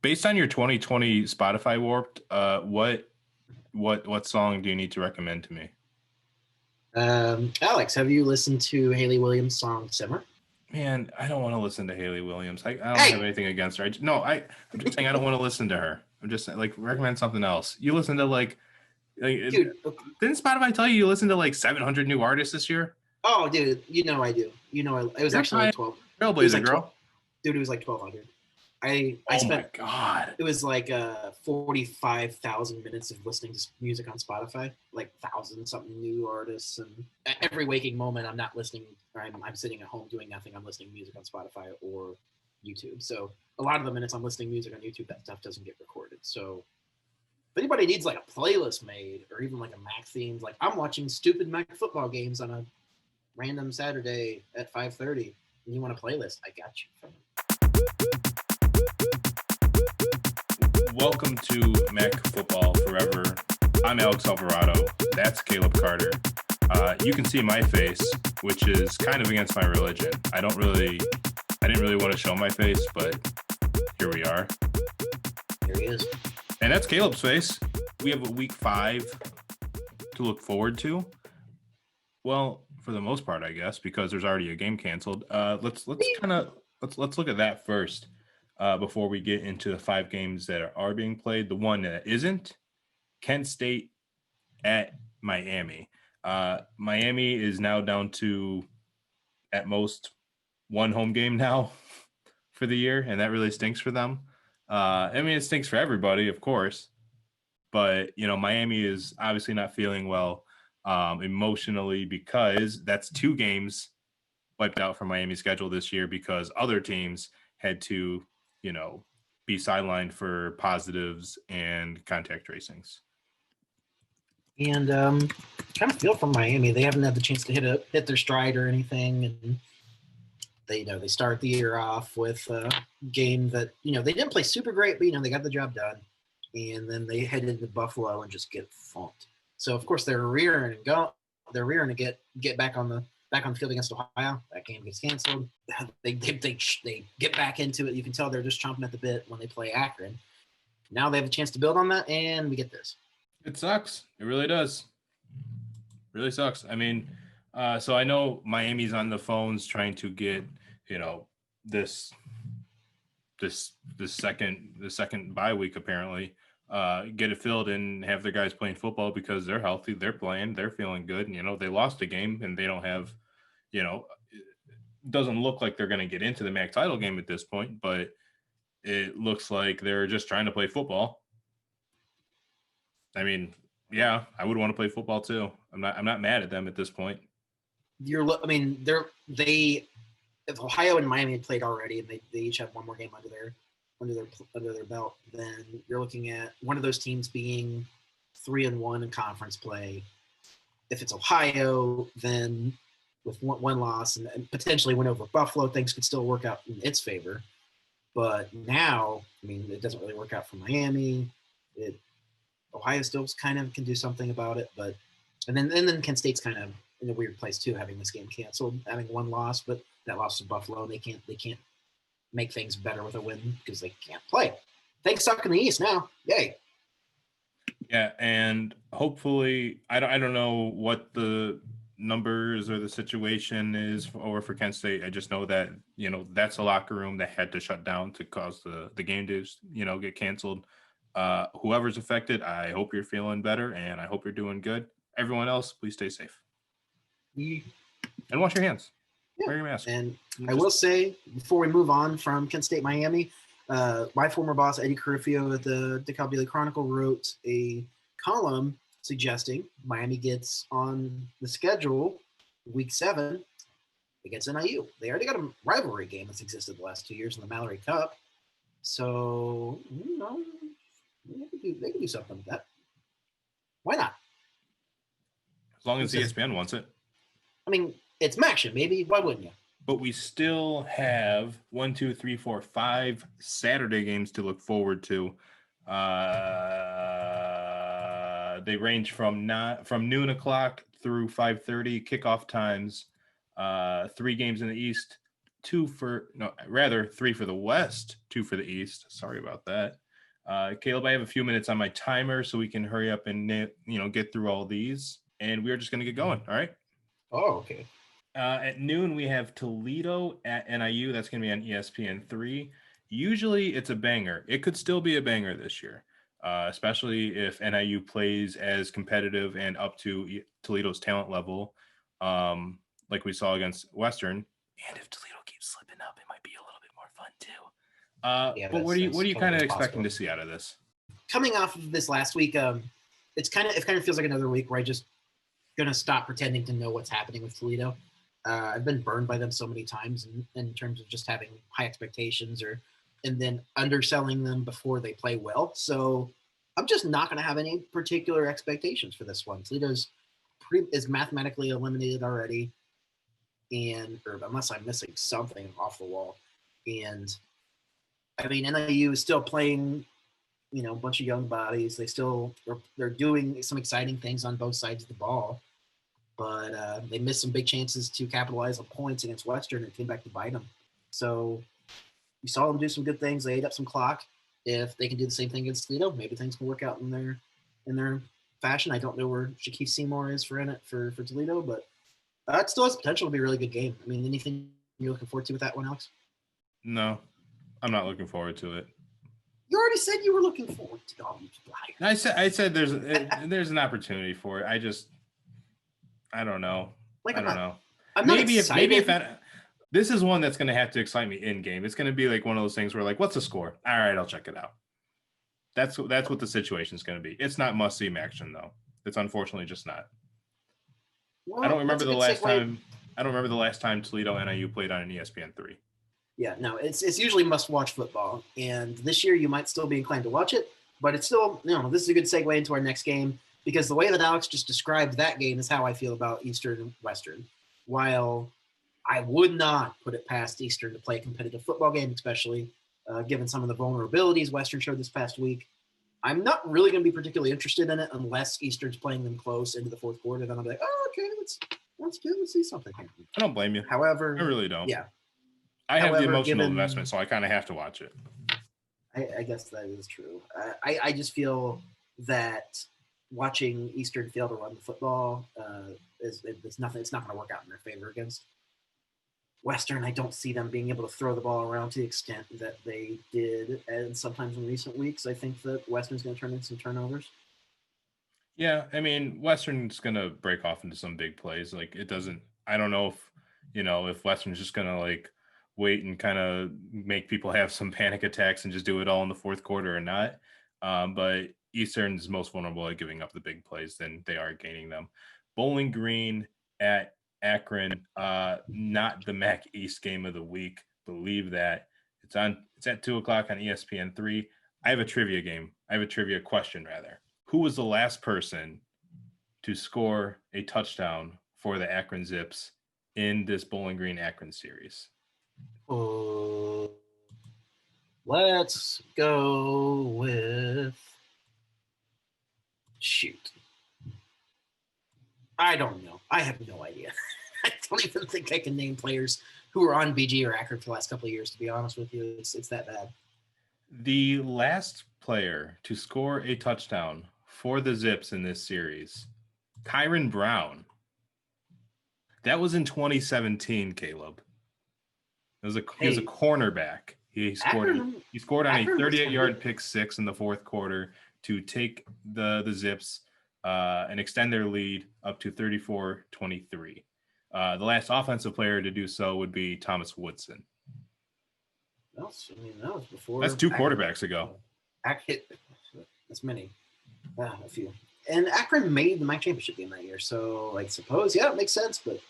Based on your 2020 Spotify Warped, what song do you need to recommend to me? Alex, have you listened to Haley Williams' song "Simmer"? Man, I don't want to listen to Haley Williams. I don't have Hey, anything against her. I'm just saying I don't want to listen to her. I'm just like recommend something else. You listen to like dude. didn't Spotify tell you listen to like 700 new artists this year? Oh, dude, you know I do. It was You're actually a like 12. It was trailblazer, like 12. girl. Dude, it was like 1,200. I Oh my spent. god. It was like 45,000 minutes of listening to music on Spotify, like thousand something new artists, and every waking moment I'm not listening. I'm sitting at home doing nothing. I'm listening to music on Spotify or YouTube. So a lot of the minutes I'm listening to music on YouTube, that stuff doesn't get recorded. So if anybody needs like a playlist made or even like a Mac themed, like I'm watching stupid Mac football games on a random Saturday at 5:30, and you want a playlist, I got you. Welcome to Mac Football Forever. I'm Alex Alvarado. That's Caleb Carter. You can see my face, which is kind of against my religion. I didn't really want to show my face, but here we are. Here he is. And that's Caleb's face. We have a week 5 to look forward to. Well, for the most part, I guess, because there's already a game canceled. Let's look at that first. Before we get into the 5 games that are being played. The one that isn't, Kent State at Miami. Miami is now down to, at most, one home game now for the year, and that really stinks for them. It stinks for everybody, of course, but, Miami is obviously not feeling well emotionally because that's 2 games wiped out from Miami's schedule this year because other teams had to be sidelined for positives and contact tracings. And kind of feel for Miami. They haven't had the chance to hit their stride or anything, and they start the year off with a game that they didn't play super great, but they got the job done, and then they headed to Buffalo and just get funked. So of course they're rearing to get back on the field against Ohio. That game gets canceled. They get back into it. You can tell they're just chomping at the bit when they play Akron. Now they have a chance to build on that, and we get this. It sucks. It really does. It really sucks. So I know Miami's on the phones trying to get, this second bye week apparently, get it filled and have their guys playing football because they're healthy, they're playing, they're feeling good, and they lost a game and they don't have. It doesn't look like they're going to get into the MAC title game at this point, but it looks like they're just trying to play football. Yeah, I would want to play football too. I'm not mad at them at this point. If Ohio and Miami had played already and they each have one more game under their belt, then you're looking at one of those teams being 3-1 in conference play. If it's Ohio, then with one loss and potentially win over Buffalo, things could still work out in its favor. But now, it doesn't really work out for Miami. Ohio still kind of can do something about it, and then Kent State's kind of in a weird place too, having this game canceled, having one loss, but that loss to Buffalo, they can't make things better with a win because they can't play. Things suck in the East now. Yay. Yeah, and hopefully, I don't know what the numbers or the situation is over for Kent State. I just know that that's a locker room that had to shut down to cause the game to get canceled. Whoever's affected, I hope you're feeling better and I hope you're doing good. Everyone else, please stay safe and wash your hands. Yeah. Wear your mask. And I will say, before we move on from Kent State, Miami, my former boss, Eddie Carufio at the DeKalb Daily Chronicle, wrote a column suggesting Miami gets on the schedule week 7 against NIU. They already got a rivalry game that's existed the last 2 years in the Mallory Cup. So, they could do something with that. Why not? As long as ESPN wants it. It's MACtion, maybe. Why wouldn't you? But we still have 5 Saturday games to look forward to. They range from noon o'clock through 5:30 kickoff times. 3 games in the East, 3 for the West, 2 for the East. Sorry about that. Caleb, I have a few minutes on my timer, so we can hurry up and get through all these, and we're just going to get going. All right. Oh, okay. At noon, we have Toledo at NIU. That's going to be on ESPN3. Usually, it's a banger. It could still be a banger this year, especially if NIU plays as competitive and up to Toledo's talent level, like we saw against Western. And if Toledo keeps slipping up, it might be a little bit more fun too. But what are you kind of expecting to see out of this? Coming off of this last week, it kind of feels like another week where I just gonna stop pretending to know what's happening with Toledo. I've been burned by them so many times in terms of just having high expectations and then underselling them before they play well. So I'm just not going to have any particular expectations for this one. Toledo's is mathematically eliminated already, or unless I'm missing something off the wall. And I mean, NIU is still playing, a bunch of young bodies. They're doing some exciting things on both sides of the ball. But they missed some big chances to capitalize on points against Western and it came back to bite them. So you saw them do some good things. They ate up some clock. If they can do the same thing against Toledo, maybe things can work out in their fashion. I don't know where Shaquille Seymour is for Toledo, but it still has potential to be a really good game. I mean, anything you're looking forward to with that one, Alex? No, I'm not looking forward to it. You already said you were looking forward to it. I said there's an opportunity for it. I don't know. I don't know. Maybe if this is one that's going to have to excite me in game. It's going to be like one of those things where like, what's the score? All right, I'll check it out. That's what the situation is going to be. It's not must see MACtion though. It's unfortunately just not. Well, I don't remember the last time Toledo NIU played on an ESPN3. Yeah, no, it's usually must watch football, and this year you might still be inclined to watch it, but it's still this is a good segue into our next game. Because the way that Alex just described that game is how I feel about Eastern and Western. While I would not put it past Eastern to play a competitive football game, especially given some of the vulnerabilities Western showed this past week, I'm not really going to be particularly interested in it unless Eastern's playing them close into the fourth quarter. Then I'll be like, oh, okay, let's see something here. I don't blame you. However, I really don't. Yeah. I have the emotional investment, so I kind of have to watch it. I guess that is true. I just feel that watching Eastern fail to run the football it's nothing. It's not going to work out in their favor against Western. I don't see them being able to throw the ball around to the extent that they did, and sometimes in recent weeks, I think that Western's going to turn into some turnovers. Yeah, I mean, Western's going to break off into some big plays. Like it doesn't. I don't know if Western's just going to like wait and kind of make people have some panic attacks and just do it all in the fourth quarter or not. But Eastern is most vulnerable at giving up the big plays than they are gaining them. Bowling Green at Akron, not the MAC East game of the week. Believe that. It's at 2:00 on ESPN3. I have a trivia question rather. Who was the last person to score a touchdown for the Akron Zips in this Bowling Green Akron series? Let's go with shoot. I don't know. I have no idea. I don't even think I can name players who were on BG or Akron for the last couple of years, to be honest with you. It's that bad. The last player to score a touchdown for the Zips in this series, Kyron Brown. That was in 2017, Caleb. He was a cornerback. He scored on a 38-yard pick six in the fourth quarter to take the Zips and extend their lead up to 34-23. The last offensive player to do so would be Thomas Woodson. That was before. That's two quarterbacks ago. That's many. A few. And Akron made the MAC championship game that year, so I suppose, it makes sense, but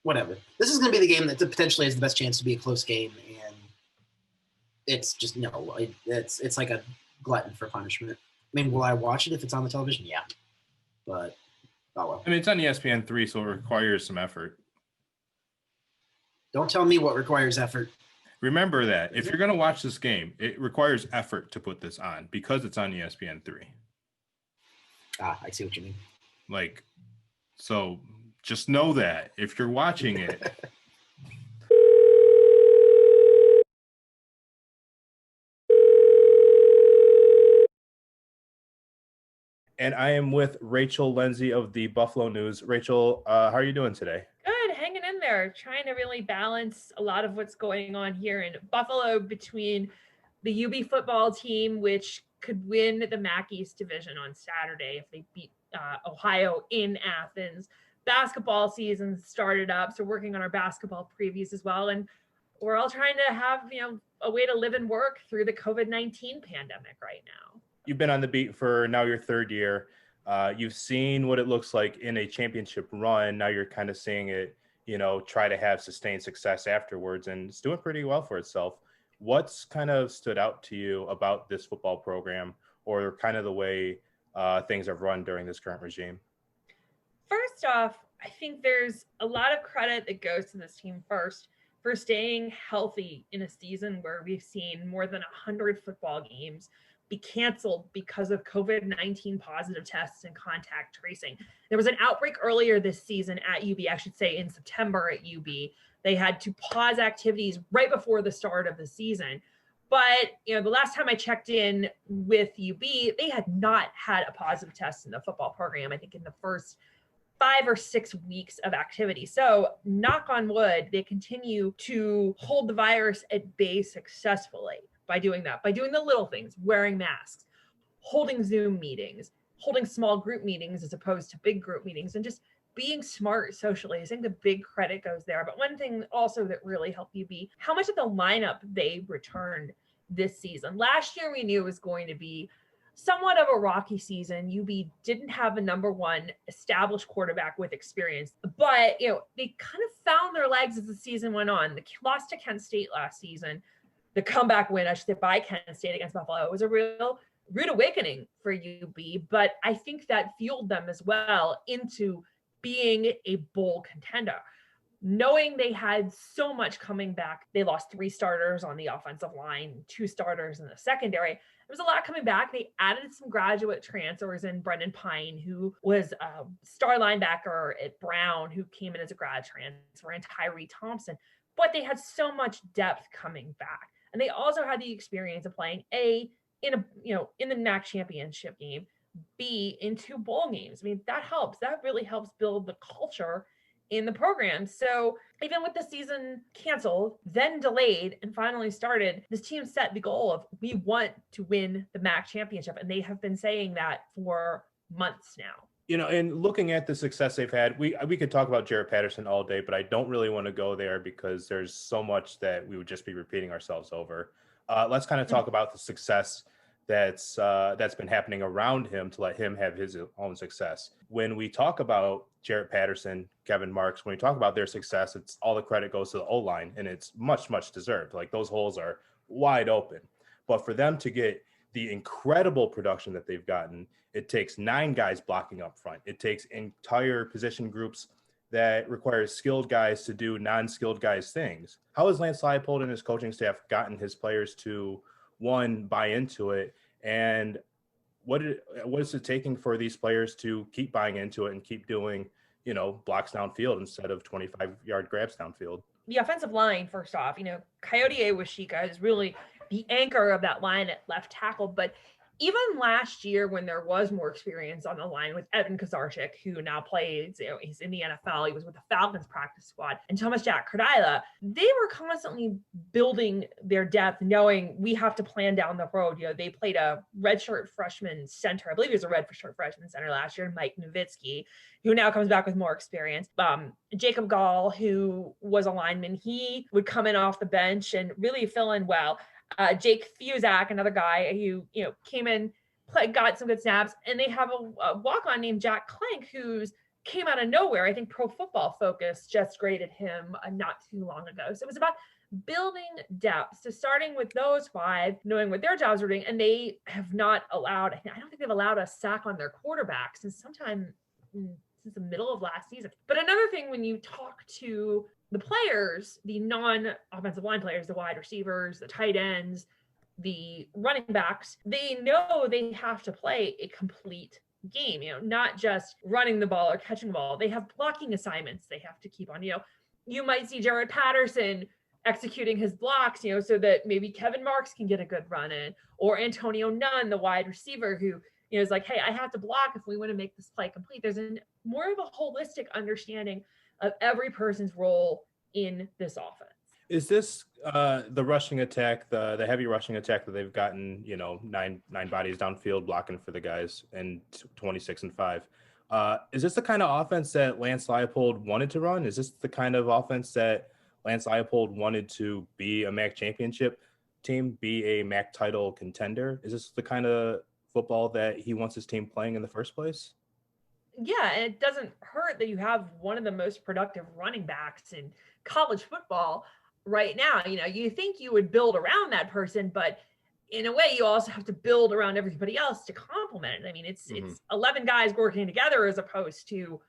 whatever. This is going to be the game that potentially has the best chance to be a close game, and it's just it's like a glutton for punishment. I mean, will I watch it if it's on the television? Yeah, but oh well. I mean, it's on ESPN3, so it requires some effort. Don't tell me what requires effort. Remember that if you're going to watch this game, it requires effort to put this on because it's on ESPN3. I see what you mean. So Just know that if you're watching it. And I am with Rachel Lenzi of the Buffalo News. Rachel, how are you doing today? Good, hanging in there, trying to really balance a lot of what's going on here in Buffalo between the UB football team, which could win the MAC East division on Saturday if they beat Ohio in Athens. Basketball season started up, so working on our basketball previews as well. And we're all trying to have, a way to live and work through the COVID-19 pandemic right now. You've been on the beat for now your third year. You've seen what it looks like in a championship run. Now you're kind of seeing it, try to have sustained success afterwards, and it's doing pretty well for itself. What's kind of stood out to you about this football program, or kind of the way things have run during this current regime? First off, I think there's a lot of credit that goes to this team first for staying healthy in a season where we've seen more than 100 football games be canceled because of COVID-19 positive tests and contact tracing. There was an outbreak earlier this season at UB, I should say in September at UB. They had to pause activities right before the start of the season. But, the last time I checked in with UB, they had not had a positive test in the football program, I think in the first 5 or 6 weeks of activity. So knock on wood, they continue to hold the virus at bay successfully by doing that, by doing the little things, wearing masks, holding Zoom meetings, holding small group meetings as opposed to big group meetings, and just being smart socially. I think the big credit goes there. But one thing also that really helped UB, how much of the lineup they returned this season. Last year, we knew it was going to be somewhat of a rocky season. UB didn't have a number one established quarterback with experience, but they kind of found their legs as the season went on. They lost to Kent State last season. The comeback win, I should say, by Kent State against Buffalo, it was a real rude awakening for UB, but I think that fueled them as well into being a bowl contender. Knowing they had so much coming back, they lost 3 starters on the offensive line, 2 starters in the secondary. There was a lot coming back. They added some graduate transfers in Brendan Pine, who was a star linebacker at Brown, who came in as a grad transfer, and Tyree Thompson. But they had so much depth coming back. And they also had the experience of playing in the MAC championship game, B, in 2 bowl games. I mean, that helps. That really helps build the culture in the program. So even with the season canceled, then delayed, and finally started, this team set the goal of, we want to win the MAC championship. And they have been saying that for months now. And looking at the success they've had, we could talk about Jaret Patterson all day, but I don't really want to go there because there's so much that we would just be repeating ourselves over. Let's kind of talk about the success that's been happening around him to let him have his own success. When we talk about Jaret Patterson, Kevin Marks, when we talk about their success, it's all the credit goes to the O-line, and it's much, much deserved. Like, those holes are wide open. But for them to get the incredible production that they've gotten, it takes 9 guys blocking up front. It takes entire position groups that require skilled guys to do non-skilled guys things. How has Lance Leipold and his coaching staff gotten his players to, one, buy into it, and what is it taking for these players to keep buying into it and keep doing, blocks downfield instead of 25-yard grabs downfield? The offensive line, first off, Coyote Awashika is really the anchor of that line at left tackle. But even last year, when there was more experience on the line with Evan Kazarchik, who now plays, he's in the NFL, he was with the Falcons practice squad, and Thomas Jack Kardila, they were constantly building their depth, knowing we have to plan down the road. They played a redshirt freshman center. I believe he was a redshirt freshman center last year, Mike Nowitzki, who now comes back with more experience. Jacob Gall, who was a lineman, he would come in off the bench and really fill in well. Jake Fuzak, another guy who came in, got some good snaps, and they have a walk-on named Jack Clank, who's came out of nowhere. I think Pro Football Focus just graded him not too long ago. So it was about building depth. So starting with those 5, knowing what their jobs were doing, and they have not allowed, I don't think they've allowed a sack on their quarterback since the middle of last season. But another thing, when you talk to the players, the non-offensive line players, the wide receivers, the tight ends, the running backs, they know they have to play a complete game, not just running the ball or catching the ball. They have blocking assignments they have to keep on. You might see Jared Patterson executing his blocks, so that maybe Kevin Marks can get a good run in, or Antonio Nunn, the wide receiver, who is like, hey, I have to block if we want to make this play complete. There's more of a holistic understanding of every person's role in this offense. Is this the rushing attack, the heavy rushing attack that they've gotten, nine bodies downfield blocking for the guys and 26-5? Is this the kind of offense that Lance Leipold wanted to run? Is this the kind of offense that Lance Leipold wanted to be a MAC championship team, be a MAC title contender? Is this the kind of football that he wants his team playing in the first place? Yeah, and it doesn't hurt that you have one of the most productive running backs in college football right now. You think you would build around that person, but in a way you also have to build around everybody else to complement it. I mean, it's 11 guys working together as opposed to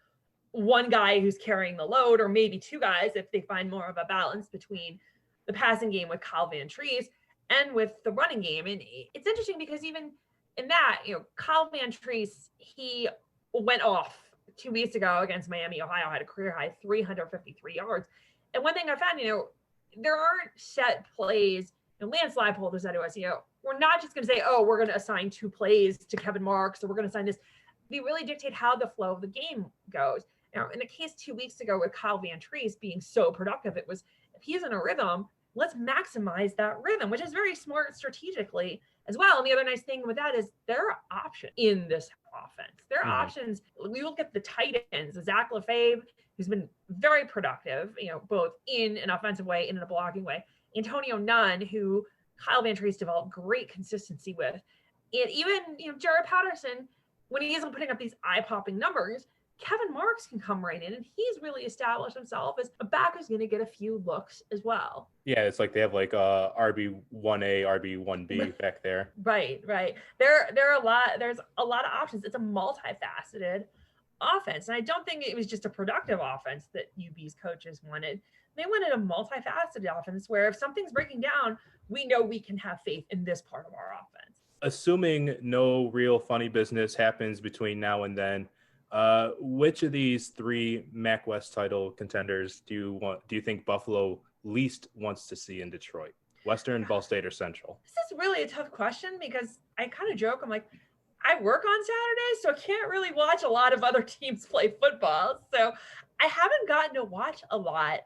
one guy who's carrying the load, or maybe two guys if they find more of a balance between the passing game with Kyle Van Treese and with the running game. And it's interesting because even in that, Kyle Van Treese, he went off 2 weeks ago against Miami, Ohio, had a career high 353 yards. And one thing I found, there aren't set plays. And Lance Leipold has said to us, we're not just going to say, oh, we're going to assign 2 plays to Kevin Marks, or we're going to assign this. We really dictate how the flow of the game goes. Now, in the case 2 weeks ago with Kyle Van Treese being so productive, it was, if he's in a rhythm, let's maximize that rhythm, which is very smart strategically as well. And the other nice thing with that is there are options in this offense. There are options. We look at the tight ends, Zach Lefebvre, who's been very productive, both in an offensive way and in a blocking way. Antonio Nunn, who Kyle Van Treese developed great consistency with. And even, Jared Patterson, when he isn't putting up these eye-popping numbers, Kevin Marks can come right in, and he's really established himself as a back who's going to get a few looks as well. Yeah, it's like they have like RB1A, RB1B back there. Right. There's a lot of options. It's a multifaceted offense, and I don't think it was just a productive offense that UB's coaches wanted. They wanted a multifaceted offense where if something's breaking down, we know we can have faith in this part of our offense. Assuming no real funny business happens between now and then, which of these 3 MAC West title contenders do you think Buffalo least wants to see in Detroit? Western, Ball State, or Central? This is really a tough question because I kind of joke. I'm like, I work on Saturdays, so I can't really watch a lot of other teams play football. So I haven't gotten to watch a lot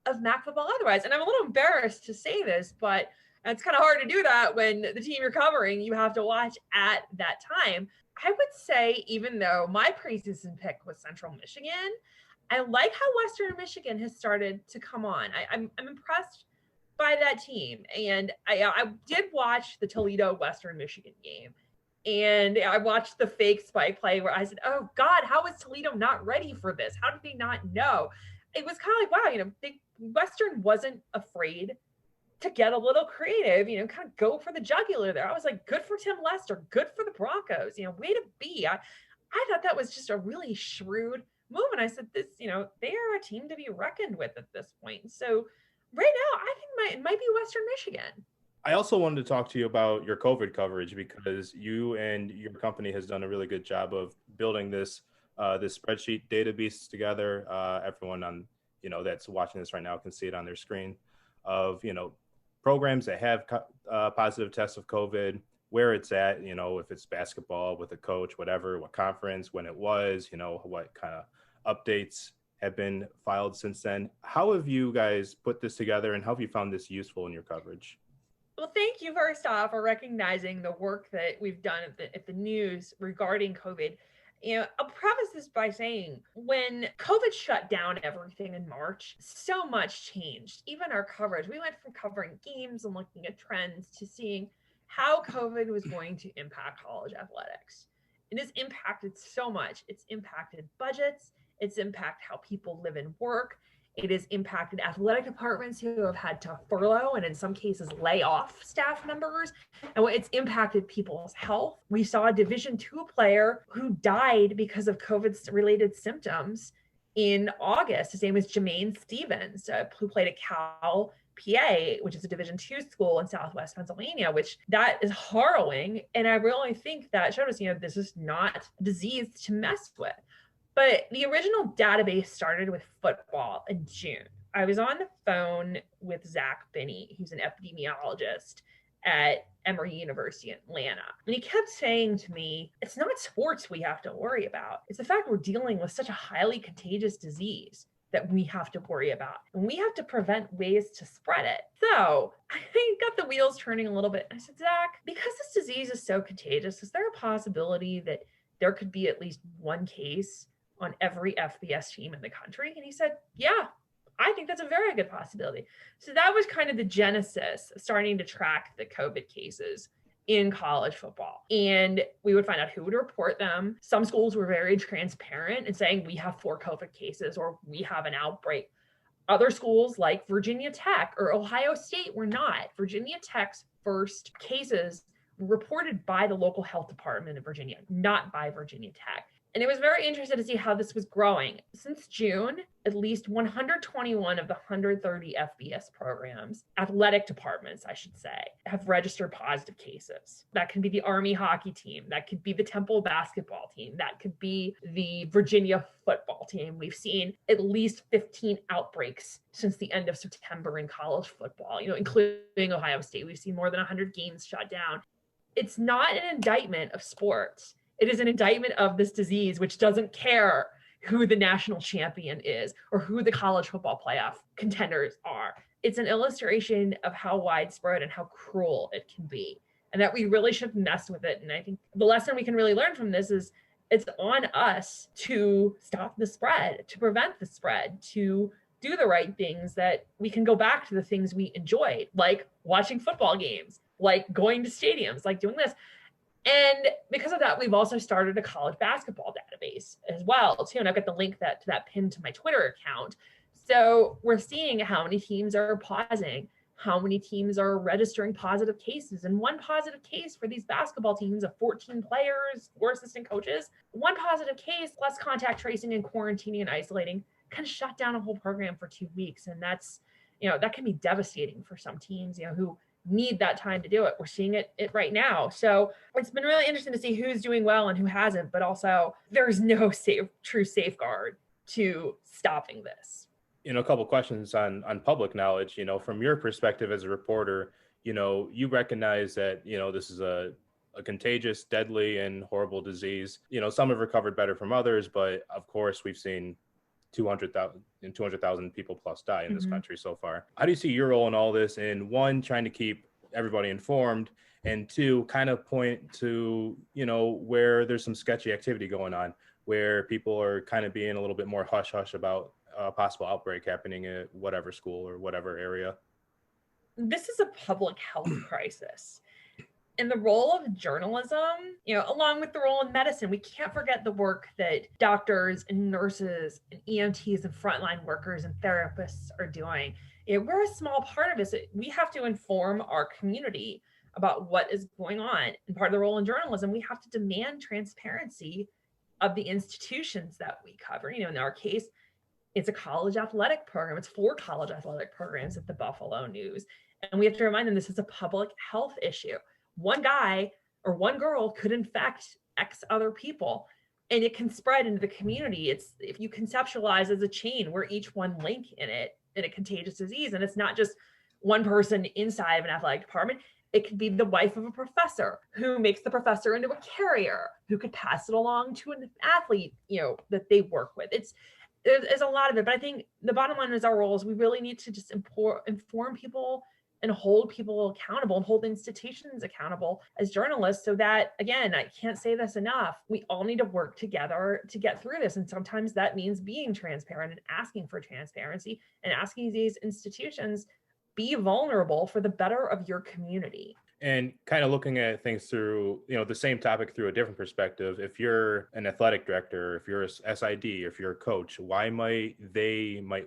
of MAC football otherwise. And I'm a little embarrassed to say this, but it's kind of hard to do that when the team you're covering, you have to watch at that time. I would say, even though my preseason pick was Central Michigan, I like how Western Michigan has started to come on. I'm impressed by that team. And I did watch the Toledo-Western Michigan game. And I watched the fake spike play where I said, oh, God, how is Toledo not ready for this? How did they not know? It was kind of like, wow, Western wasn't afraid to get a little creative, kind of go for the jugular there. I was like, good for Tim Lester, good for the Broncos, way to be. I thought that was just a really shrewd move. And I said, this, they are a team to be reckoned with at this point. So right now, I think it might be Western Michigan. I also wanted to talk to you about your COVID coverage because you and your company has done a really good job of building this spreadsheet database together. Everyone on, that's watching this right now can see it on their screen of, programs that have positive tests of COVID, where it's at, if it's basketball with a coach, whatever, what conference, when it was, what kind of updates have been filed since then. How have you guys put this together, and how have you found this useful in your coverage? Well, thank you first off for recognizing the work that we've done at the news regarding COVID. I'll preface this by saying when COVID shut down everything in March, so much changed. Even our coverage, we went from covering games and looking at trends to seeing how COVID was going to impact college athletics. It has impacted so much. It's impacted budgets. It's impacted how people live and work. It has impacted athletic departments who have had to furlough and in some cases lay off staff members. And it's impacted people's health. We saw a Division II player who died because of COVID-related symptoms in August. His name was Jermaine Stevens, who played at Cal PA, which is a Division II school in Southwest Pennsylvania, which that is harrowing. And I really think that showed us, this is not a disease to mess with. But the original database started with football in June. I was on the phone with Zach Binney, who's an epidemiologist at Emory University in Atlanta. And he kept saying to me, it's not sports we have to worry about. It's the fact we're dealing with such a highly contagious disease that we have to worry about. And we have to prevent ways to spread it. So I got the wheels turning a little bit. I said, Zach, because this disease is so contagious, is there a possibility that there could be at least one case on every FBS team in the country? And he said, yeah, I think that's a very good possibility. So that was kind of the genesis of starting to track the COVID cases in college football. And we would find out who would report them. Some schools were very transparent in saying we have 4 COVID cases or we have an outbreak. Other schools like Virginia Tech or Ohio State were not. Virginia Tech's first cases were reported by the local health department in Virginia, not by Virginia Tech. And it was very interesting to see how this was growing. Since June, at least 121 of the 130 FBS programs, athletic departments, I should say, have registered positive cases. That can be the Army hockey team. That could be the Temple basketball team. That could be the Virginia football team. We've seen at least 15 outbreaks since the end of September in college football, including Ohio State. We've seen more than 100 games shut down. It's not an indictment of sports. It is an indictment of this disease, which doesn't care who the national champion is or who the college football playoff contenders are. It's an illustration of how widespread and how cruel it can be, and that we really shouldn't mess with it. And I think the lesson we can really learn from this is it's on us to stop the spread, to prevent the spread, to do the right things, that we can go back to the things we enjoyed, like watching football games, like going to stadiums, like doing this. And because of that, we've also started a college basketball database as well, too. And I've got the link to that pinned to my Twitter account. So we're seeing how many teams are pausing, how many teams are registering positive cases. And one positive case for these basketball teams of 14 players, 4 assistant coaches, one positive case, less contact tracing and quarantining and isolating, can shut down a whole program for 2 weeks. And that's, that can be devastating for some teams, who need that time to do it. We're seeing it right now. So it's been really interesting to see who's doing well and who hasn't, but also there's no true safeguard to stopping this. A couple questions on public knowledge. From your perspective as a reporter, you recognize that, this is a contagious, deadly, and horrible disease. Some have recovered better from others, but of course we've seen 200,000 people plus die in this country so far. How do you see your role in all this? And 1, trying to keep everybody informed, and 2, kind of point to, where there's some sketchy activity going on, where people are kind of being a little bit more hush hush about a possible outbreak happening at whatever school or whatever area. This is a public health crisis. And the role of journalism, along with the role in medicine, we can't forget the work that doctors and nurses and EMTs and frontline workers and therapists are doing. We're a small part of this. We have to inform our community about what is going on. And part of the role in journalism, we have to demand transparency of the institutions that we cover. In our case, it's a college athletic program. It's 4 college athletic programs at the Buffalo News. And we have to remind them this is a public health issue. One guy or one girl could infect X other people, and it can spread into the community. It's, if you conceptualize as a chain, we're each one link in a contagious disease. And it's not just one person inside of an athletic department. It could be the wife of a professor who makes the professor into a carrier who could pass it along to an athlete, that they work with. There's a lot of it, but I think the bottom line is our role is we really need to just inform people and hold people accountable and hold institutions accountable as journalists, so that, again, I can't say this enough, we all need to work together to get through this. And sometimes that means being transparent and asking for transparency and asking these institutions, be vulnerable for the better of your community. And kind of looking at things through, the same topic through a different perspective. If you're an athletic director, if you're a SID, if you're a coach, why might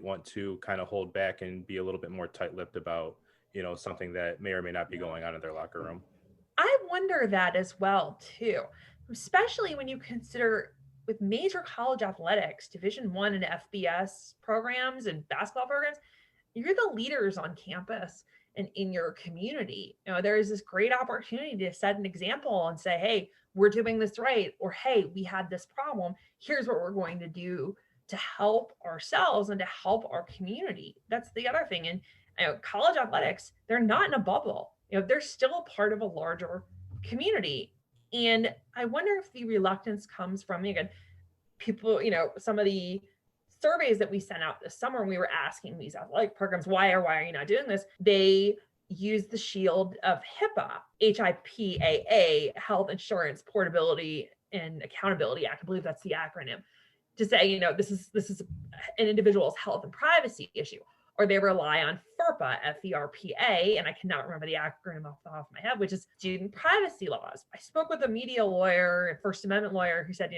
want to kind of hold back and be a little bit more tight-lipped about something that may or may not be going on in their locker room? I wonder that as well, too, especially when you consider with major college athletics, Division I and FBS programs and basketball programs, you're the leaders on campus and in your community. There is this great opportunity to set an example and say, hey, we're doing this right, or hey, we had this problem. Here's what we're going to do to help ourselves and to help our community. That's the other thing. And college athletics, they're not in a bubble. They're still a part of a larger community. And I wonder if the reluctance comes from, again, people, some of the surveys that we sent out this summer, when we were asking these athletic programs, why are you not doing this? They use the shield of HIPAA, HIPAA, Health Insurance Portability and Accountability Act. I believe that's the acronym, to say, this is an individual's health and privacy issue. Or they rely on FERPA, FERPA, and I cannot remember the acronym off the top of my head, which is student privacy laws. I spoke with a media lawyer, a First Amendment lawyer, who said,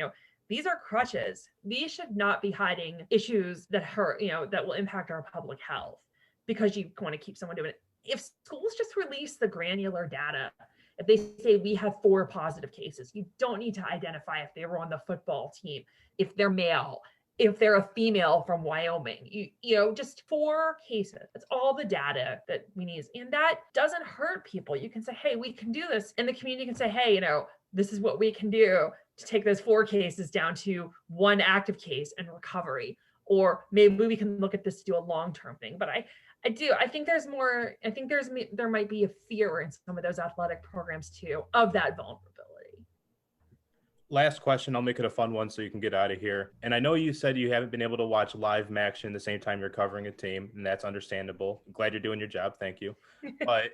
these are crutches. These should not be hiding issues that hurt, that will impact our public health because you want to keep someone doing it. If schools just release the granular data, if they say we have 4 positive cases, you don't need to identify if they were on the football team, if they're male, if they're a female from Wyoming, just 4 cases. That's all the data that we need. And that doesn't hurt people. You can say, hey, we can do this. And the community can say, hey, this is what we can do to take those 4 cases down to 1 active case and recovery. Or maybe we can look at this to do a long-term thing. But I think there's more, there might be a fear in some of those athletic programs too, of that vulnerability. Last question, I'll make it a fun one so you can get out of here. And I know you said you haven't been able to watch live MACtion the same time you're covering a team, and that's understandable. I'm glad you're doing your job. Thank you. But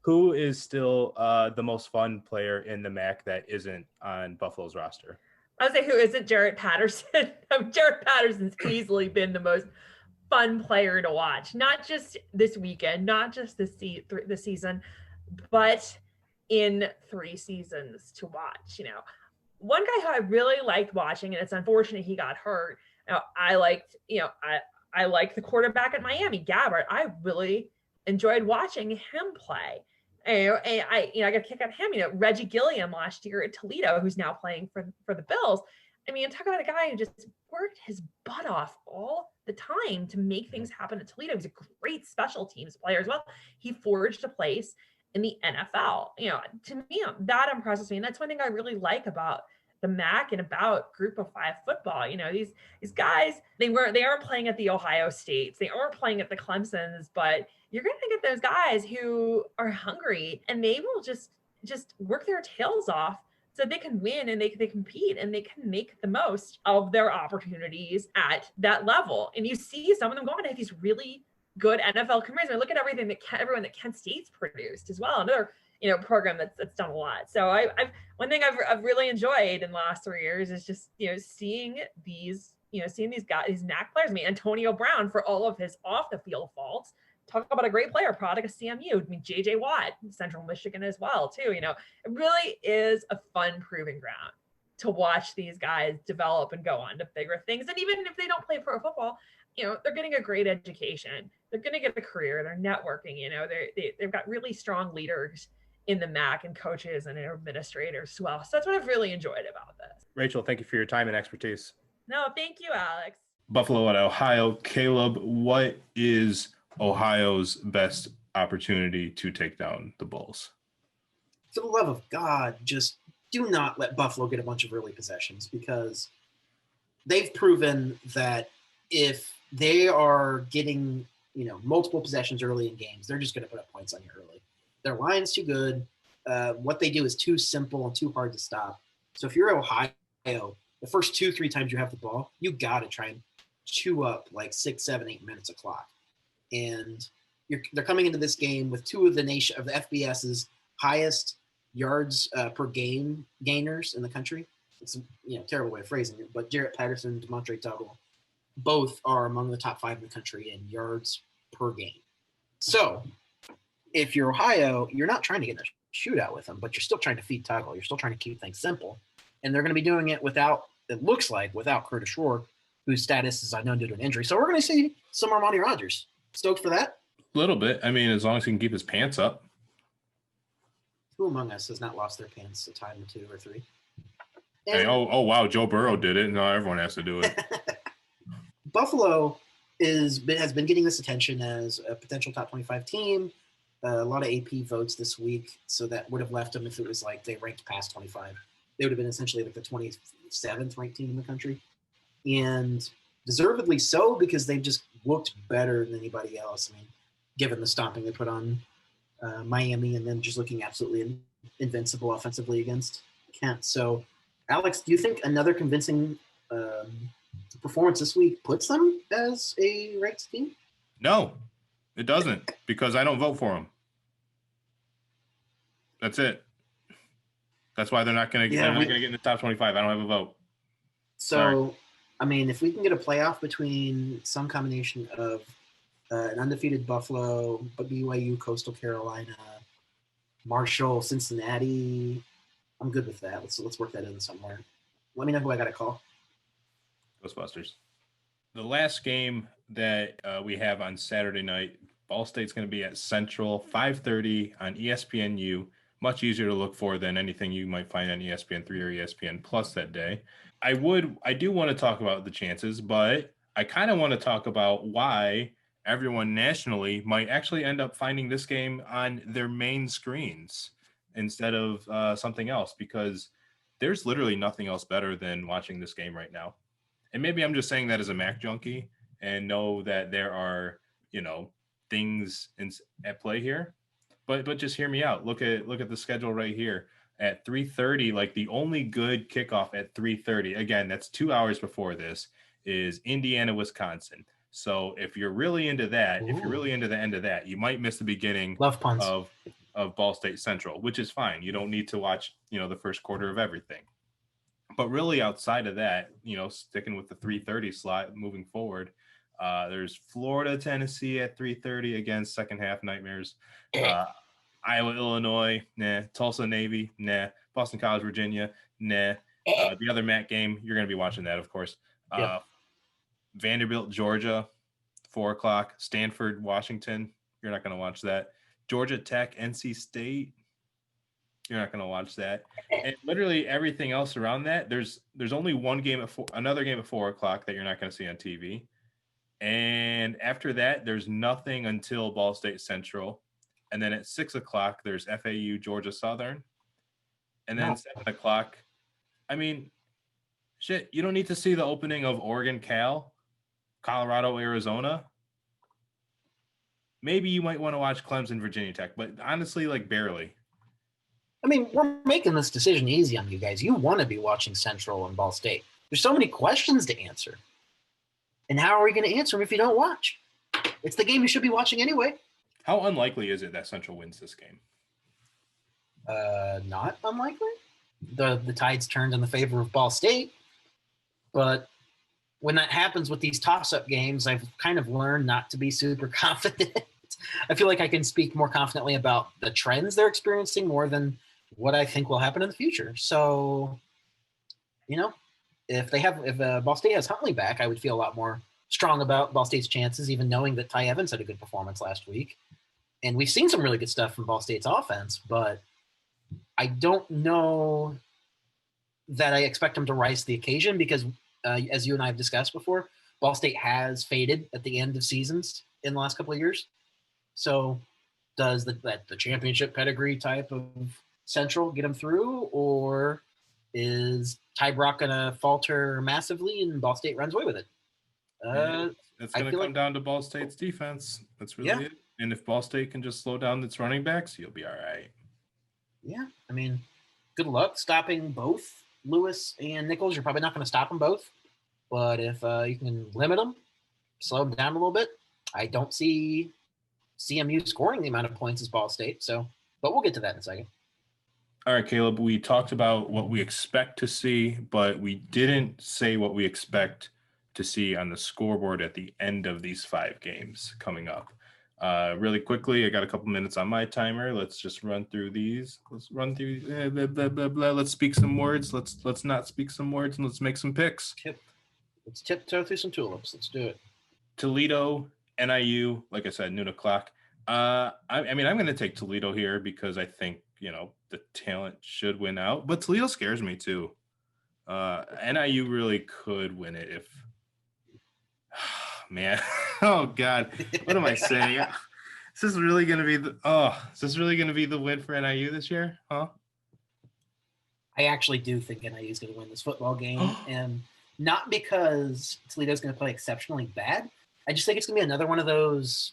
who is still the most fun player in the MAC that isn't on Buffalo's roster? I would say, who isn't Jarrett Patterson? Jarrett Patterson's easily been the most fun player to watch, not just this weekend, not just this season, but in 3 seasons to watch. One guy who I really liked watching, and it's unfortunate he got hurt. I liked the quarterback at Miami, Gabbert. I really enjoyed watching him play. And I got a kick out of him. Reggie Gilliam last year at Toledo, who's now playing for the Bills. Talk about a guy who just worked his butt off all the time to make things happen at Toledo. He's a great special teams player as well. He forged a place in the NFL. To me, that impresses me. And that's one thing I really like about the MAC and about Group of 5 football. These guys, they aren't playing at the Ohio States. They aren't playing at the Clemsons, but you're going to get those guys who are hungry, and they will just work their tails off so they can win, and they compete, and they can make the most of their opportunities at that level. And you see some of them going to have these really good NFL careers. I look at everyone that Kent State's produced as well. Another program that's done a lot. So one thing I've really enjoyed in the last 3 years is just seeing these guys, these MAC players. Antonio Brown, for all of his off the field faults, talk about a great player, product of CMU. JJ Watt, Central Michigan as well too. It really is a fun proving ground to watch these guys develop and go on to bigger things. And even if they don't play pro football, they're getting a great education. They're going to get a career. They're networking. They've got really strong leaders in the MAC and coaches and administrators as well. So that's what I've really enjoyed about this. Rachel, thank you for your time and expertise. No, thank you, Alex. Buffalo at Ohio. Caleb, what is Ohio's best opportunity to take down the Bulls? For the love of God, just do not let Buffalo get a bunch of early possessions, because they've proven that if they are getting, multiple possessions early in games, they're just going to put up points on you early. Their line's too good. What they do is too simple and too hard to stop. So if you're Ohio, the first 2-3 times you have the ball, you got to try and chew up like 6, 7, 8 minutes of clock. And they're coming into this game with 2 of the FBS's highest yards per game gainers in the country. It's a terrible way of phrasing it, but Jarrett Patterson and Demontre Tuggle both are among the top 5 in the country in yards per game. So if you're Ohio, you're not trying to get in a shootout with them, but you're still trying to feed Tuggle. You're still trying to keep things simple. And they're going to be doing it without Curtis Rourke, whose status is unknown due to an injury. So we're going to see some Armani Rogers. Stoked for that? A little bit. As long as he can keep his pants up. Who among us has not lost their pants a time or 2 or 3? Hey, wow, Joe Burrow did it. No, everyone has to do it. Buffalo, has been getting this attention as a potential top 25 team. A lot of AP votes this week, so that would have left them if it was like they ranked past 25. They would have been essentially like the 27th ranked team in the country, and deservedly so because they've just looked better than anybody else. I mean, given the stomping they put on Miami, and then just looking absolutely invincible offensively against Kent. So, Alex, do you think another convincing performance this week puts them as a ranked team? No, it doesn't, because I don't vote for them. That's it. That's why they're not going to get in the top 25. I don't have a vote. So, sorry. I mean, if we can get a playoff between some combination of an undefeated Buffalo, BYU, Coastal Carolina, Marshall, Cincinnati, I'm good with that. Let's work that in somewhere. Let me know who I got to call. Ghostbusters. The last game that we have on Saturday night, Ball State's going to be at Central, 5:30 on ESPNU. Much easier to look for than anything you might find on ESPN3 or ESPN Plus that day. I do want to talk about the chances, but I kind of want to talk about why everyone nationally might actually end up finding this game on their main screens instead of something else, because there's literally nothing else better than watching this game right now. And maybe I'm just saying that as a Mac junkie and know that there are, things at play here. But just hear me out. Look at the schedule right here at 3:30. Like, the only good kickoff at 3:30. Again, that's 2 hours before this is Indiana, Wisconsin. So if you're really into that, if you're really into the end of that, you might miss the beginning of Ball State Central, which is fine. You don't need to watch, the first quarter of everything. But really, outside of that, sticking with the 3:30 slot moving forward, there's Florida, Tennessee at 3:30 again, second half nightmares. Iowa, Illinois, nah. Tulsa, Navy, nah. Boston College, Virginia, nah. The other MAC game, you're going to be watching that, of course. Vanderbilt, Georgia, 4:00. Stanford, Washington, you're not going to watch that. Georgia Tech, NC State, you're not going to watch that. And literally everything else around that, there's only one game another game at 4:00 that you're not going to see on TV. And after that, there's nothing until Ball State Central. And then at 6:00, there's FAU, Georgia Southern. And then 7:00. I mean, shit, you don't need to see the opening of Oregon, Cal, Colorado, Arizona. Maybe you might want to watch Clemson, Virginia Tech, but honestly, like, barely. I mean, we're making this decision easy on you guys. You want to be watching Central and Ball State. There's so many questions to answer. And how are we going to answer them if you don't watch? It's the game you should be watching anyway. How unlikely is it that Central wins this game? Not unlikely. The tide's turned in the favor of Ball State. But when that happens with these toss-up games, I've kind of learned not to be super confident. I feel like I can speak more confidently about the trends they're experiencing more than what I think will happen in the future. So, if Ball State has Huntley back, I would feel a lot more strong about Ball State's chances, even knowing that Ty Evans had a good performance last week. And we've seen some really good stuff from Ball State's offense, but I don't know that I expect them to rise to the occasion because, as you and I have discussed before, Ball State has faded at the end of seasons in the last couple of years. So does the championship pedigree type of Central get them through, or is Ty Brock going to falter massively and Ball State runs away with it? It's going to come down to Ball State's defense. That's really it. And if Ball State can just slow down its running backs, you'll be all right. Yeah, I mean, good luck stopping both Lewis and Nichols. You're probably not going to stop them both. But if you can limit them, slow them down a little bit, I don't see CMU scoring the amount of points as Ball State. But we'll get to that in a second. All right, Caleb, we talked about what we expect to see, but we didn't say what we expect to see on the scoreboard at the end of these 5 games coming up. Really quickly, I got a couple minutes on my timer. Let's just run through these. Let's run through blah, blah, blah, blah. Let's speak some words. Let's not speak some words, and let's make some picks. Let's tiptoe through some tulips. Let's do it. Toledo-NIU, like I said, noon o'clock. I mean, I'm going to take Toledo here because I think, the talent should win out. But Toledo scares me too. NIU really could win it if man. Oh God. What am I saying? Is this really gonna be the win for NIU this year? Huh? I actually do think NIU is going to win this football game, and not because Toledo's going to play exceptionally bad. I just think it's going to be another one of those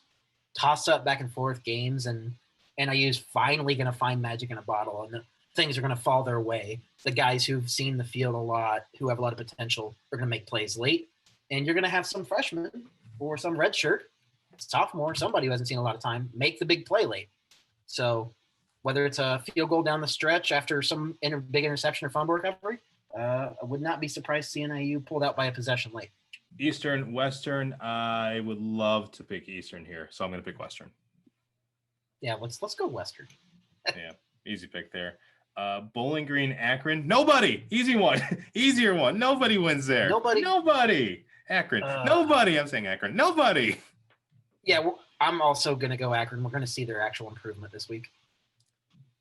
toss-up back and forth games, and NIU is finally going to find magic in a bottle, and things are going to fall their way. The guys who've seen the field a lot, who have a lot of potential, are going to make plays late, and you're going to have some freshmen or some redshirt, sophomore, somebody who hasn't seen a lot of time, make the big play late. So whether it's a field goal down the stretch after some big interception or fumble recovery, I would not be surprised to see NIU pulled out by a possession late. Eastern, Western. I would love to pick Eastern here, so I'm going to pick Western. Yeah, let's go Western. Yeah, easy pick there. Bowling Green, Akron. Nobody. Easy one. Easier one. Nobody wins there. Nobody. Akron. Nobody. I'm saying Akron. Nobody. Yeah, well, I'm also going to go Akron. We're going to see their actual improvement this week.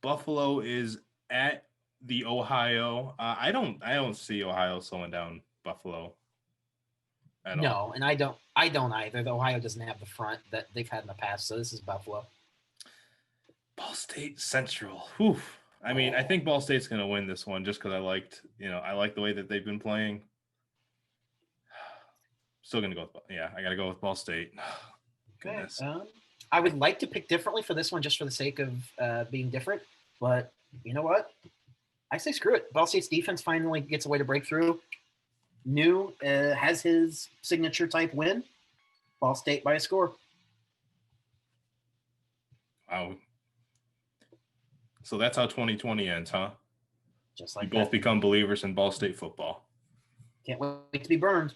Buffalo is at the Ohio. I don't see Ohio slowing down Buffalo. No, and I don't either. The Ohio doesn't have the front that they've had in the past, so this is Buffalo. Ball State Central. Whew. I mean, I think Ball State's going to win this one just because I like the way that they've been playing. Still going to go with, I got to go with Ball State. Okay. I would like to pick differently for this one just for the sake of being different, but you know what? I say screw it. Ball State's defense finally gets a way to break through. New has his signature type win. Ball State by a score. Wow. So that's how 2020 ends, huh? Just like we both become believers in Ball State football. Can't wait to be burned.